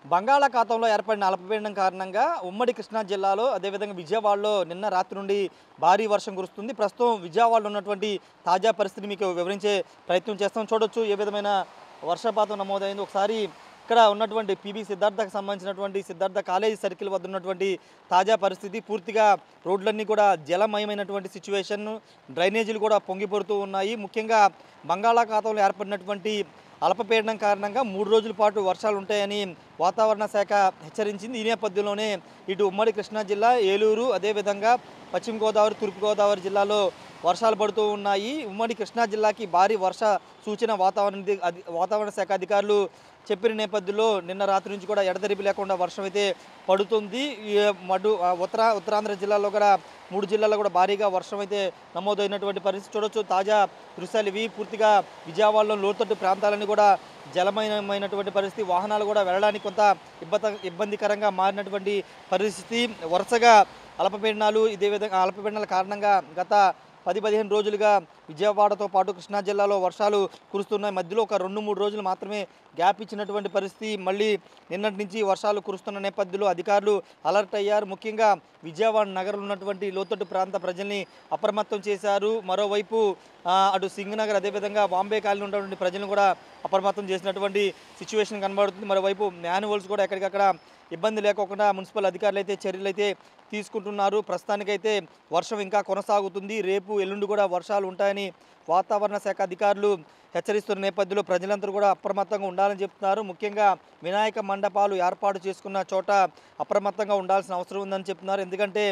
బంగాళాఖాతంలో ఏర్పడిన అల్పపీడనం కారణంగా ఉమ్మడి కృష్ణా జిల్లాలో అదేవిధంగా విజయవాడలో నిన్న రాత్రి నుండి భారీ వర్షం కురుస్తుంది. ప్రస్తుతం విజయవాడలో ఉన్నటువంటి తాజా పరిస్థితిని మీకు వివరించే ప్రయత్నం చేస్తాం. చూడొచ్చు ఏ విధమైన వర్షపాతం నమోదైంది. ఒకసారి ఇక్కడ ఉన్నటువంటి పిబి సిద్ధార్థకు సంబంధించినటువంటి సిద్ధార్థ కాలేజీ సర్కిల్ వద్ద ఉన్నటువంటి తాజా పరిస్థితి పూర్తిగా రోడ్లన్నీ కూడా జలమయమైనటువంటి సిచ్యువేషన్, డ్రైనేజీలు కూడా పొంగిపడుతూ ఉన్నాయి. ముఖ్యంగా బంగాళాఖాతంలో ఏర్పడినటువంటి అల్పపీడనం కారణంగా 3 రోజుల పాటు వర్షాలు ఉంటాయని వాతావరణ శాఖ హెచ్చరించింది. ఈ నేపథ్యంలోనే ఇటు ఉమ్మడి కృష్ణా జిల్లా, ఏలూరు, అదేవిధంగా పశ్చిమ గోదావరి, తూర్పుగోదావరి జిల్లాలో వర్షాలు పడుతూ ఉన్నాయి. ఉమ్మడి కృష్ణా జిల్లాకి భారీ వర్ష సూచన వాతావరణ శాఖ అధికారులు చెప్పిన నేపథ్యంలో నిన్న రాత్రి నుంచి కూడా ఎడతెరిపి లేకుండా వర్షం అయితే పడుతుంది. ఉత్తరాంధ్ర జిల్లాలో కూడా 3 జిల్లాల్లో కూడా భారీగా వర్షం అయితే నమోదైనటువంటి పరిస్థితి చూడొచ్చు. తాజా దృశ్యాలు ఇవి. పూర్తిగా విజయవాడలో లోతట్టు ప్రాంతాలన్నీ కూడా జలమయమైనటువంటి పరిస్థితి. వాహనాలు కూడా వెళ్ళడానికి కొంత ఇబ్బందికరంగా మారినటువంటి పరిస్థితి. వరుసగా అల్పపీడనాలు ఇదే విధంగా అల్పపీడనాల కారణంగా గత 10-15 రోజులుగా విజయవాడతో పాటు కృష్ణా జిల్లాలో వర్షాలు కురుస్తున్నాయి. మధ్యలో ఒక 2-3 రోజులు మాత్రమే గ్యాప్ ఇచ్చినటువంటి పరిస్థితి. మళ్ళీ నిన్నటి నుంచి వర్షాలు కురుస్తున్న నేపథ్యంలో అధికారులు అలర్ట్ అయ్యారు. ముఖ్యంగా విజయవాడ నగరంలో ఉన్నటువంటి లోతట్టు ప్రాంత ప్రజల్ని అప్రమత్తం చేశారు. మరోవైపు అటు సింగనగర్ అదేవిధంగా బాంబే కాలనీ ఉన్నటువంటి ప్రజలను కూడా అప్రమత్తం చేసినటువంటి సిచ్యువేషన్ కనబడుతుంది. మరోవైపు మాన్యువల్స్ కూడా ఎక్కడికక్కడ ఇబ్బంది లేకోకుండా మున్సిపల్ అధికారులు అయితే చర్యలు అయితే తీసుకుంటున్నారు. ప్రస్తుతానికైతే వర్షం ఇంకా కొనసాగుతుంది. రేపు ఎల్లుండి కూడా వర్షాలు ఉంటాయని వాతావరణ శాఖ అధికారులు హెచ్చరిస్తున్న నేపథ్యంలో ప్రజలందరూ కూడా అప్రమత్తంగా ఉండాలని చెప్తున్నారు. ముఖ్యంగా వినాయక మండపాలు ఏర్పాటు చేసుకున్న చోట అప్రమత్తంగా ఉండాల్సిన అవసరం ఉందని చెప్తున్నారు. ఎందుకంటే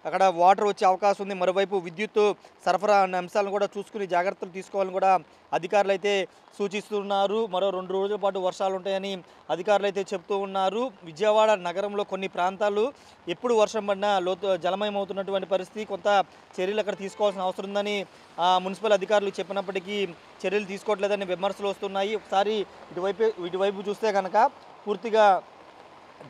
అక్కడ వాటర్ వచ్చే అవకాశం ఉంది. మరోవైపు విద్యుత్ సరఫరా అనే అంశాలను కూడా చూసుకుని జాగ్రత్తలు తీసుకోవాలని కూడా అధికారులు అయితే సూచిస్తున్నారు. మరో 2 రోజుల పాటు వర్షాలు ఉంటాయని అధికారులు అయితే చెప్తూ ఉన్నారు. విజయవాడ నగరంలో కొన్ని ప్రాంతాలు ఎప్పుడు వర్షం పడినా జలమయమవుతున్నటువంటి పరిస్థితి. కొంత చర్యలు అక్కడ తీసుకోవాల్సిన అవసరం ఉందని మున్సిపల్ అధికారులు చెప్పినప్పటికీ చర్యలు తీసుకోవట్లేదని విమర్శలు వస్తున్నాయి. ఒకసారి ఇటువైపు చూస్తే కనుక పూర్తిగా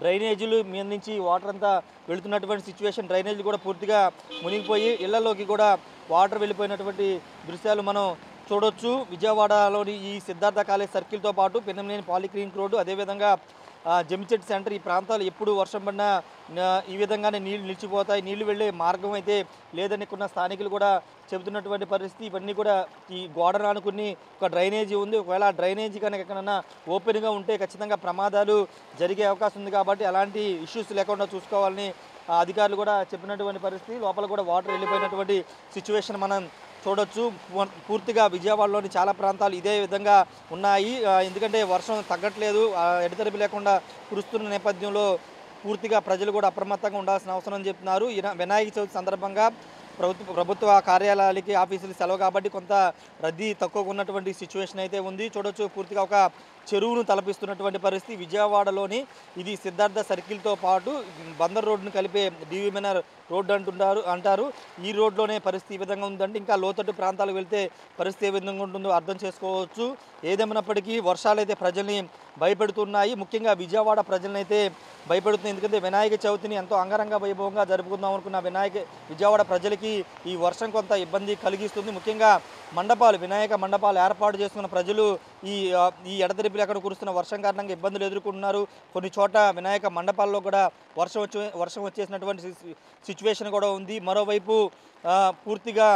డ్రైనేజీలు మీద నుంచి వాటర్ అంతా వెళుతున్నటువంటి సిచ్యువేషన్. డ్రైనేజీలు కూడా పూర్తిగా మునిగిపోయి ఇళ్లలోకి కూడా వాటర్ వెళ్ళిపోయినటువంటి దృశ్యాలు మనం చూడొచ్చు. విజయవాడలోని ఈ సిద్ధార్థ కాలేజ్ సర్కిల్తో పాటు పెన్నమనేని పాలిక్లినిక్ రోడ్డు, అదేవిధంగా జమ్మిచెట్టు సెంటర్, ఈ ప్రాంతాలు ఎప్పుడు వర్షం పడినా ఈ విధంగానే నీళ్లు నిలిచిపోతాయి. నీళ్లు వెళ్ళే మార్గం అయితే లేదని కొన్ని స్థానికులు కూడా చెబుతున్నటువంటి పరిస్థితి. ఇవన్నీ కూడా ఈ గోడను ఆనుకుని ఒక డ్రైనేజీ ఉంది. ఒకవేళ ఆ డ్రైనేజీ కనుక ఎక్కడన్నా ఓపెన్గా ఉంటే ఖచ్చితంగా ప్రమాదాలు జరిగే అవకాశం ఉంది. కాబట్టి అలాంటి ఇష్యూస్ లేకుండా చూసుకోవాలని అధికారులు కూడా చెప్పినటువంటి పరిస్థితి. లోపల కూడా వాటర్ వెళ్ళిపోయినటువంటి సిచ్యువేషన్ మనం చూడొచ్చు. పూర్తిగా విజయవాడలోని చాలా ప్రాంతాలు ఇదే విధంగా ఉన్నాయి. ఎందుకంటే వర్షం తగ్గట్లేదు, ఎడతెరిపి లేకుండా కురుస్తున్న నేపథ్యంలో పూర్తిగా ప్రజలు కూడా అప్రమత్తంగా ఉండాల్సిన అవసరం అని చెప్తున్నారు. వినాయక చవితి సందర్భంగా ప్రభుత్వ కార్యాలయాలకి, ఆఫీసులు సెలవు కాబట్టి కొంత రద్దీ తక్కువగా ఉన్నటువంటి సిచ్యువేషన్ అయితే ఉంది. చూడొచ్చు పూర్తిగా ఒక చెరువును తలపిస్తున్నటువంటి పరిస్థితి. విజయవాడలోని ఇది సిద్ధార్థ సర్కిల్తో పాటు బందర్ రోడ్డును కలిపే డివిమినర్ రోడ్డు అంటారు. ఈ రోడ్లోనే పరిస్థితి ఈ విధంగా ఉందంటే ఇంకా లోతట్టు ప్రాంతాలకు వెళ్తే పరిస్థితి ఏ విధంగా ఉంటుందో అర్థం చేసుకోవచ్చు. ఏదేమైనప్పటికీ వర్షాలు అయితే ప్రజల్ని భయపెడుతున్నాయి. ముఖ్యంగా విజయవాడ ప్రజలను అయితే భయపెడుతుంది. ఎందుకంటే వినాయక చవితిని ఎంతో అంగరంగ వైభవంగా జరుపుకుందాం అనుకున్న విజయవాడ ప్రజలకి ఈ వర్షం కొంత ఇబ్బంది కలిగిస్తుంది. ముఖ్యంగా వినాయక మండపాలు ఏర్పాటు చేసుకున్న ప్రజలు ఈ ఎడతెరిపి లేకుండా కురుస్తున్న వర్షం కారణంగా ఇబ్బందులు ఎదుర్కొంటున్నారు. కొన్ని చోట వినాయక మండపాల్లో కూడా వర్షం వచ్చేసినటువంటి సిచ్యువేషన్ కూడా ఉంది. మరోవైపు పూర్తిగా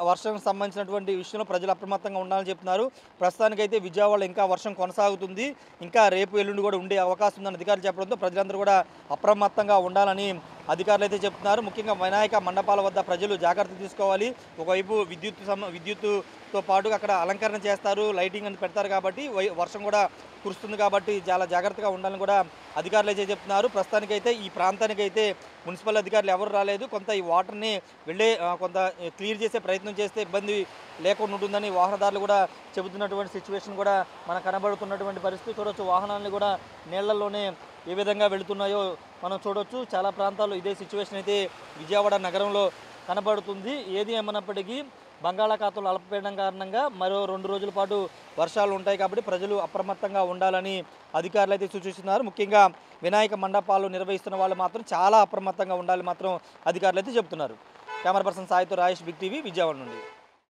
వర్షం సంబంధించినటువంటి విషయంలో ప్రజలు అప్రమత్తంగా ఉండాలని చెప్తున్నారు. ప్రస్తుతానికైతే విజయవాడలో ఇంకా వర్షం కొనసాగుతుంది. ఇంకా రేపు ఎల్లుండి కూడా ఉండే అవకాశం ఉందని అధికారులు చెప్పడంతో ప్రజలందరూ కూడా అప్రమత్తంగా ఉండాలని అధికారులు అయితే చెప్తున్నారు. ముఖ్యంగా వినాయక మండపాల వద్ద ప్రజలు జాగ్రత్త తీసుకోవాలి. ఒకవైపు విద్యుత్తో పాటు అక్కడ అలంకరణ చేస్తారు, లైటింగ్ అని పెడతారు కాబట్టి వర్షం కూడా కురుస్తుంది కాబట్టి చాలా జాగ్రత్తగా ఉండాలని కూడా అధికారులు అయితే చెప్తున్నారు. ప్రస్తుతానికైతే ఈ ప్రాంతానికైతే మున్సిపల్ అధికారులు ఎవరు రాలేదు. కొంత ఈ వాటర్ని కొంత క్లియర్ చేసే ప్రయత్నం చేస్తే ఇబ్బంది లేకుండా ఉంటుందని వాహనదారులు కూడా చెబుతున్నటువంటి సిచ్యువేషన్ కూడా మనకు కనబడుతున్నటువంటి పరిస్థితి చూడొచ్చు. వాహనాలను కూడా నీళ్లలోనే ఏ విధంగా వెళుతున్నాయో మనం చూడొచ్చు. చాలా ప్రాంతాల్లో ఇదే సిచ్యువేషన్ అయితే విజయవాడ నగరంలో కనబడుతుంది. ఏది ఏమన్నప్పటికీ బంగాళాఖాతంలో అల్పపీడనం కారణంగా మరో 2 రోజుల పాటు వర్షాలు ఉంటాయి కాబట్టి ప్రజలు అప్రమత్తంగా ఉండాలని అధికారులు అయితే సూచిస్తున్నారు. ముఖ్యంగా వినాయక మండపాలు నిర్వహిస్తున్న వాళ్ళు మాత్రం చాలా అప్రమత్తంగా ఉండాలని మాత్రం అధికారులు అయితే చెబుతున్నారు. కెమెరా పర్సన్ సాయితో రాజేష్, బిగ్ టీవీ, విజయవాడ నుండి.